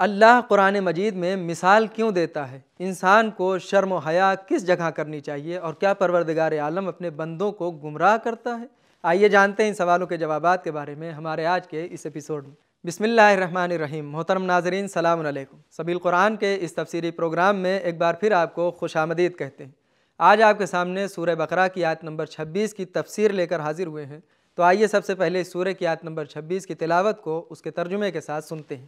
اللہ قرآن مجید میں مثال کیوں دیتا ہے؟ انسان کو شرم و حیا کس جگہ کرنی چاہیے؟ اور کیا پروردگار عالم اپنے بندوں کو گمراہ کرتا ہے؟ آئیے جانتے ہیں ان سوالوں کے جوابات کے بارے میں ہمارے آج کے اس ایپیسوڈ میں۔ بسم اللہ الرحمن الرحیم۔ محترم ناظرین، سلام علیکم۔ سبیل قرآن کے اس تفسیری پروگرام میں ایک بار پھر آپ کو خوش آمدید کہتے ہیں۔ آج آپ کے سامنے سورہ بقرہ کی آیت نمبر 26 کی تفسیر لے کر حاضر ہوئے ہیں۔ تو آئیے سب سے پہلے اس سورہ کی آیت نمبر 26 کی تلاوت کو اس کے ترجمے کے ساتھ سنتے ہیں۔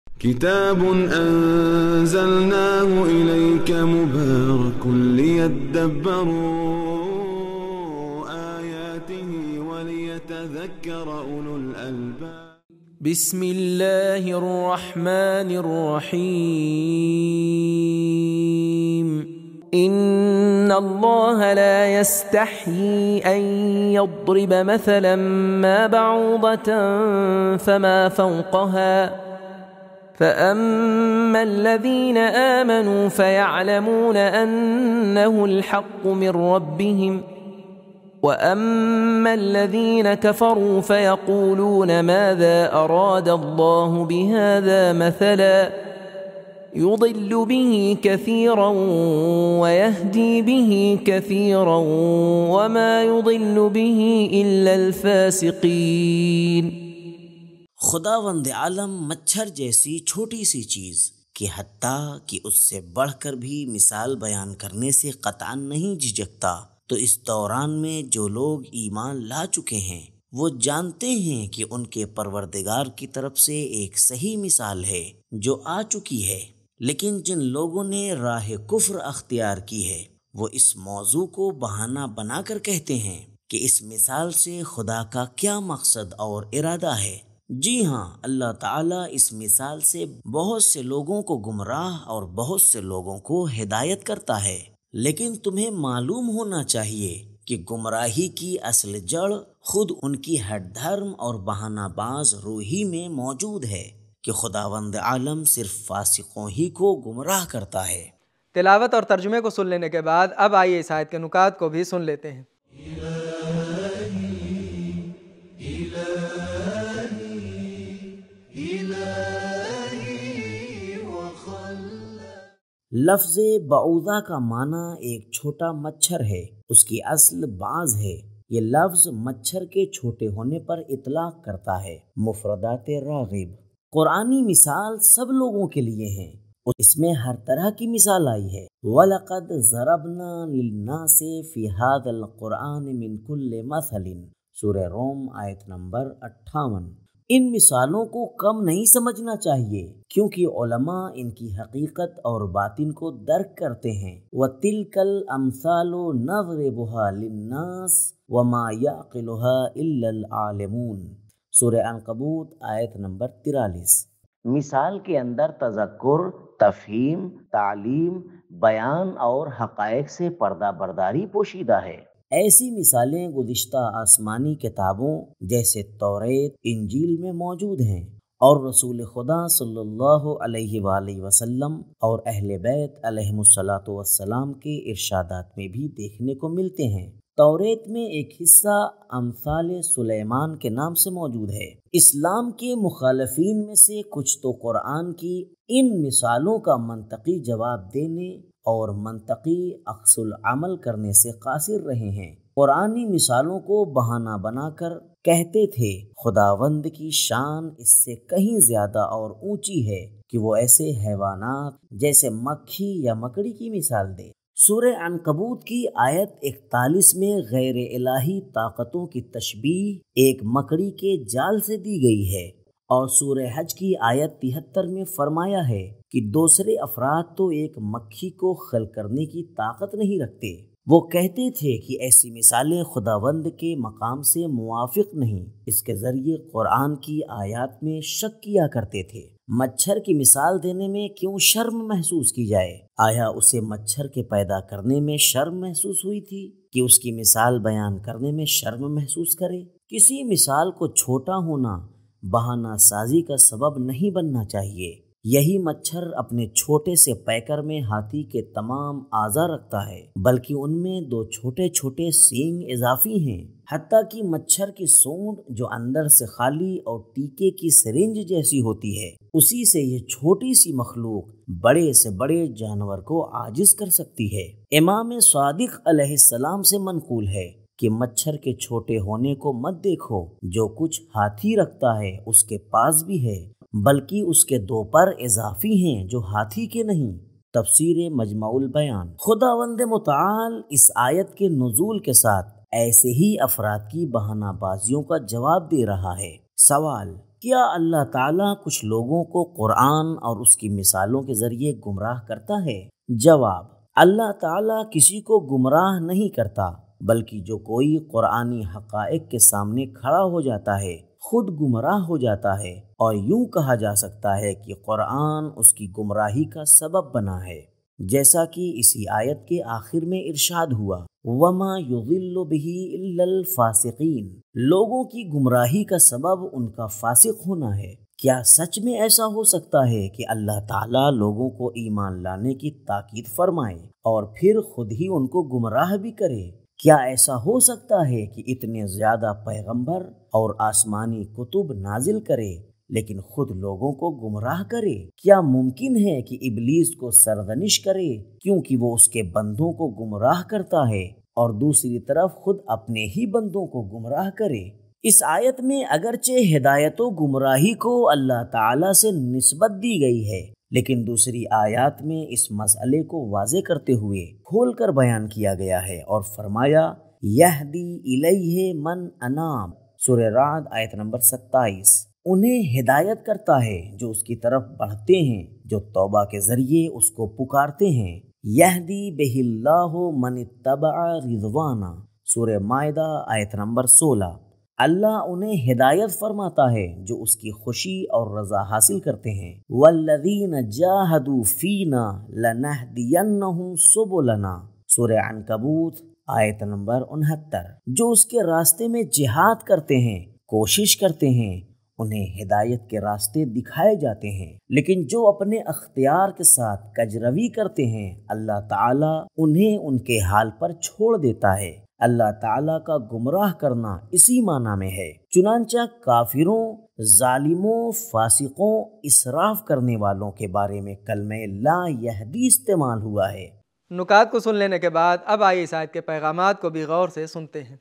كتاب أنزلناه إليك مبارك ليدبروا آياته وليتذكر أولو الألباب بسم الله الرحمن الرحيم إن الله لا يستحيي أن يضرب مثلا ما بعوضة فما فوقها فأما الذين آمنوا فيعلمون أنه الحق من ربهم وأما الذين كفروا فيقولون ماذا أراد الله بهذا مثلا يضل به كثيرا ويهدي به كثيرا وما يضل به إلا الفاسقين۔ خداوند عالم مچھر جیسی چھوٹی سی چیز کہ حتیٰ کہ اس سے بڑھ کر بھی مثال بیان کرنے سے قطعاً نہیں جھجکتا، تو اس دوران میں جو لوگ ایمان لا چکے ہیں وہ جانتے ہیں کہ ان کے پروردگار کی طرف سے ایک صحیح مثال ہے جو آ چکی ہے، لیکن جن لوگوں نے راہ کفر اختیار کی ہے وہ اس موضوع کو بہانہ بنا کر کہتے ہیں کہ اس مثال سے خدا کا کیا مقصد اور ارادہ ہے۔ جی ہاں، اللہ تعالیٰ اس مثال سے بہت سے لوگوں کو گمراہ اور بہت سے لوگوں کو ہدایت کرتا ہے، لیکن تمہیں معلوم ہونا چاہیے کہ گمراہی کی اصل جڑ خود ان کی ہٹ دھرم اور بہانہ باز روحی میں موجود ہے کہ خداوند عالم صرف فاسقوں ہی کو گمراہ کرتا ہے۔ تلاوت اور ترجمے کو سن لینے کے بعد اب آئیے اس آیت کے نکات کو بھی سن لیتے ہیں۔ لفظ بعوضہ کا معنی ایک چھوٹا مچھر ہے، اس کی اصل بعض ہے۔ یہ لفظ مچھر کے چھوٹے ہونے پر اطلاق کرتا ہے۔ مفردات راغب، قرآنی مثال سب لوگوں کے لیے ہیں، اس میں ہر طرح کی مثال آئی ہے۔ وَلَقَدْ ضَرَبْنَا لِلنَّاسِ فِي هَذَا الْقُرْآنِ مِنْ كُلِّ مَثَلٍ، سورہ روم آیت نمبر 58۔ ان مثالوں کو کم نہیں سمجھنا چاہیے کیونکہ علماء ان کی حقیقت اور باطن کو درک کرتے ہیں۔ وَتِلْكَ الْأَمْثَالُ نَضْرِبُهَا لِلنَّاسِ وَمَا يَعْقِلُهَا إِلَّا الْعَالِمُونَ، سورہ عنکبوت آیت نمبر 43۔ مثال کے اندر تذکر، تفہیم، تعلیم، بیان اور حقائق سے پردہ برداری پوشیدہ ہے۔ ایسی مثالیں گزشتہ آسمانی کتابوں جیسے توریت، انجیل میں موجود ہیں، اور رسول خدا صلی اللہ علیہ وآلہ وسلم اور اہل بیت علیہم الصلاۃ والسلام کے ارشادات میں بھی دیکھنے کو ملتے ہیں۔ توریت میں ایک حصہ امثال سلیمان کے نام سے موجود ہے۔ اسلام کے مخالفین میں سے کچھ تو قرآن کی ان مثالوں کا منطقی جواب دینے اور منطقی عکس العمل کرنے سے قاصر رہے ہیں۔ قرآنی مثالوں کو بہانہ بنا کر کہتے تھے خداوند کی شان اس سے کہیں زیادہ اور اونچی ہے کہ وہ ایسے حیوانات جیسے مکھی یا مکڑی کی مثال دے۔ سورہ عنکبوت کی آیت 41 میں غیر الہی طاقتوں کی تشبیہ ایک مکڑی کے جال سے دی گئی ہے، اور سورہ حج کی آیت 73 میں فرمایا ہے کہ دوسرے افراد تو ایک مکھی کو خلق کرنے کی طاقت نہیں رکھتے۔ وہ کہتے تھے کہ ایسی مثالیں خداوند کے مقام سے موافق نہیں۔ اس کے ذریعے قرآن کی آیات میں شک کیا کرتے تھے۔ مچھر کی مثال دینے میں کیوں شرم محسوس کی جائے؟ آیا اسے مچھر کے پیدا کرنے میں شرم محسوس ہوئی تھی کہ اس کی مثال بیان کرنے میں شرم محسوس کرے؟ کسی مثال کو چھوٹا ہونا بہانہ سازی کا سبب نہیں بننا چاہیے۔ یہی مچھر اپنے چھوٹے سے پیکر میں ہاتھی کے تمام اعضاء رکھتا ہے، بلکہ ان میں 2 چھوٹے چھوٹے سینگ اضافی ہیں۔ حتیٰ کہ مچھر کی سونڈ جو اندر سے خالی اور ٹیکے کی سرنج جیسی ہوتی ہے، اسی سے یہ چھوٹی سی مخلوق بڑے سے بڑے جانور کو عاجز کر سکتی ہے۔ امام صادق علیہ السلام سے منقول ہے کہ مچھر کے چھوٹے ہونے کو مت دیکھو، جو کچھ ہاتھی رکھتا ہے اس کے پاس بھی ہے، بلکہ اس کے 2 پر اضافی ہیں جو ہاتھی کے نہیں۔ تفسیر مجمع البیان۔ خداوند متعال اس آیت کے نزول کے ساتھ ایسے ہی افراد کی بہانہ بازیوں کا جواب دے رہا ہے۔ سوال: کیا اللہ تعالیٰ کچھ لوگوں کو قرآن اور اس کی مثالوں کے ذریعے گمراہ کرتا ہے؟ جواب: اللہ تعالیٰ کسی کو گمراہ نہیں کرتا، بلکہ جو کوئی قرآنی حقائق کے سامنے کھڑا ہو جاتا ہے خود گمراہ ہو جاتا ہے، اور یوں کہا جا سکتا ہے کہ قرآن اس کی گمراہی کا سبب بنا ہے، جیسا کہ اسی آیت کے آخر میں ارشاد ہوا وَمَا يُضِلُّ بِهِ إِلَّا الْفَاسِقِينَ۔ لوگوں کی گمراہی کا سبب ان کا فاسق ہونا ہے۔ کیا سچ میں ایسا ہو سکتا ہے کہ اللہ تعالیٰ لوگوں کو ایمان لانے کی تاکید فرمائے اور پھر خود ہی ان کو گمراہ بھی کرے؟ کیا ایسا ہو سکتا ہے کہ اتنے زیادہ پیغمبر اور آسمانی کتب نازل کرے لیکن خود لوگوں کو گمراہ کرے؟ کیا ممکن ہے کہ ابلیس کو سرزنش کرے کیونکہ وہ اس کے بندوں کو گمراہ کرتا ہے اور دوسری طرف خود اپنے ہی بندوں کو گمراہ کرے؟ اس آیت میں اگرچہ ہدایت و گمراہی کو اللہ تعالیٰ سے نسبت دی گئی ہے، لیکن دوسری آیات میں اس مسئلے کو واضح کرتے ہوئے کھول کر بیان کیا گیا ہے اور فرمایا یہدی الیہ من اناب، سورہ رعد آیت نمبر 27۔ انہیں ہدایت کرتا ہے جو اس کی طرف بڑھتے ہیں، جو توبہ کے ذریعے اس کو پکارتے ہیں۔ یہدی بہ اللہ من اتبع رضوانہ، سورہ مائدہ آیت نمبر 16۔ اللہ انہیں ہدایت فرماتا ہے جو اس کی خوشی اور رضا حاصل کرتے ہیں۔ والذین جاہدوا فینا لنہدینہم سبلنا، سورہ عنکبوت آیت نمبر 69۔ جو اس کے راستے میں جہاد کرتے ہیں، کوشش کرتے ہیں، انہیں ہدایت کے راستے دکھائے جاتے ہیں، لیکن جو اپنے اختیار کے ساتھ کجروی کرتے ہیں اللہ تعالیٰ انہیں ان کے حال پر چھوڑ دیتا ہے۔ اللہ تعالیٰ کا گمراہ کرنا اسی معنی میں ہے۔ چنانچہ کافروں، ظالموں، فاسقوں، اسراف کرنے والوں کے بارے میں کلمہ لا یہدی استعمال ہوا ہے۔ نکات کو سن لینے کے بعد اب آئیے اس آیت کے پیغامات کو بھی غور سے سنتے ہیں۔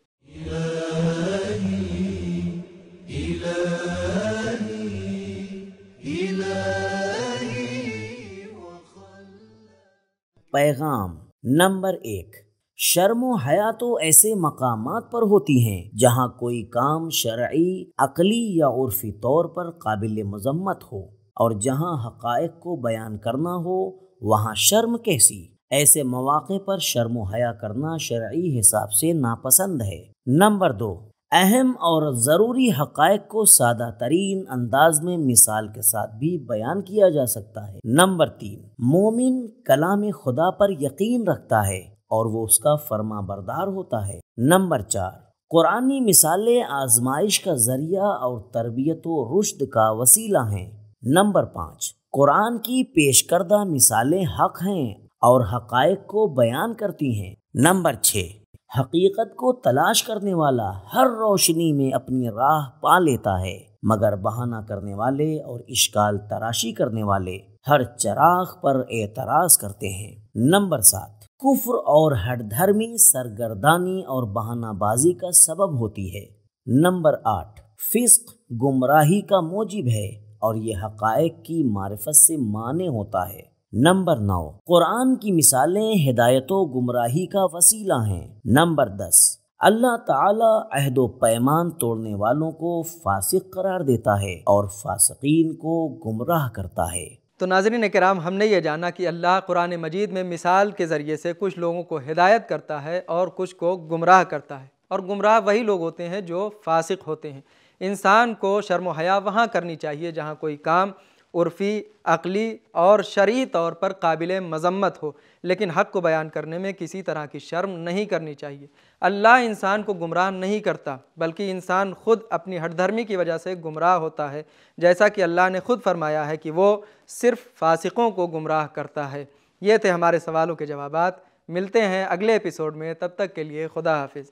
پیغام نمبر 1، شرم و حیا تو ایسے مقامات پر ہوتی ہیں جہاں کوئی کام شرعی، عقلی یا عرفی طور پر قابل مذمت ہو، اور جہاں حقائق کو بیان کرنا ہو وہاں شرم کیسی؟ ایسے مواقع پر شرم و حیا کرنا شرعی حساب سے ناپسند ہے۔ نمبر 2، اہم اور ضروری حقائق کو سادہ ترین انداز میں مثال کے ساتھ بھی بیان کیا جا سکتا ہے۔ نمبر 3، مومن کلام خدا پر یقین رکھتا ہے اور وہ اس کا فرما بردار ہوتا ہے۔ نمبر 4، قرآنی مثالیں آزمائش کا ذریعہ اور تربیت و رشد کا وسیلہ ہیں۔ نمبر 5، قرآن کی پیش کردہ مثالیں حق ہیں اور حقائق کو بیان کرتی ہیں۔ نمبر 6، حقیقت کو تلاش کرنے والا ہر روشنی میں اپنی راہ پا لیتا ہے، مگر بہانہ کرنے والے اور اشکال تراشی کرنے والے ہر چراغ پر اعتراض کرتے ہیں۔ نمبر 7، کفر اور ہٹ دھرمی سرگردانی اور بہانہ بازی کا سبب ہوتی ہے۔ نمبر 8، فسق گمراہی کا موجب ہے اور یہ حقائق کی معرفت سے مانع ہوتا ہے۔ نمبر 9، قرآن کی مثالیں ہدایت و گمراہی کا وسیلہ ہیں۔ نمبر 10، اللہ تعالیٰ عہد و پیمان توڑنے والوں کو فاسق قرار دیتا ہے اور فاسقین کو گمراہ کرتا ہے۔ تو ناظرین کرام، ہم نے یہ جانا کہ اللہ قرآن مجید میں مثال کے ذریعے سے کچھ لوگوں کو ہدایت کرتا ہے اور کچھ کو گمراہ کرتا ہے، اور گمراہ وہی لوگ ہوتے ہیں جو فاسق ہوتے ہیں۔ انسان کو شرم و حیا وہاں کرنی چاہیے جہاں کوئی کام عرفی، عقلی اور شرعی طور پر قابل مذمت ہو، لیکن حق کو بیان کرنے میں کسی طرح کی شرم نہیں کرنی چاہیے۔ اللہ انسان کو گمراہ نہیں کرتا، بلکہ انسان خود اپنی ہٹ دھرمی کی وجہ سے گمراہ ہوتا ہے، جیسا کہ اللہ نے خود فرمایا ہے کہ وہ صرف فاسقوں کو گمراہ کرتا ہے۔ یہ تھے ہمارے سوالوں کے جوابات۔ ملتے ہیں اگلے ایپیسوڈ میں، تب تک کے لیے خدا حافظ۔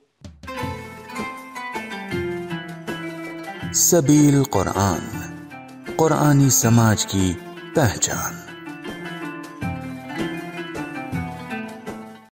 سبیل قرآن، قرآنی سماج کی پہچان۔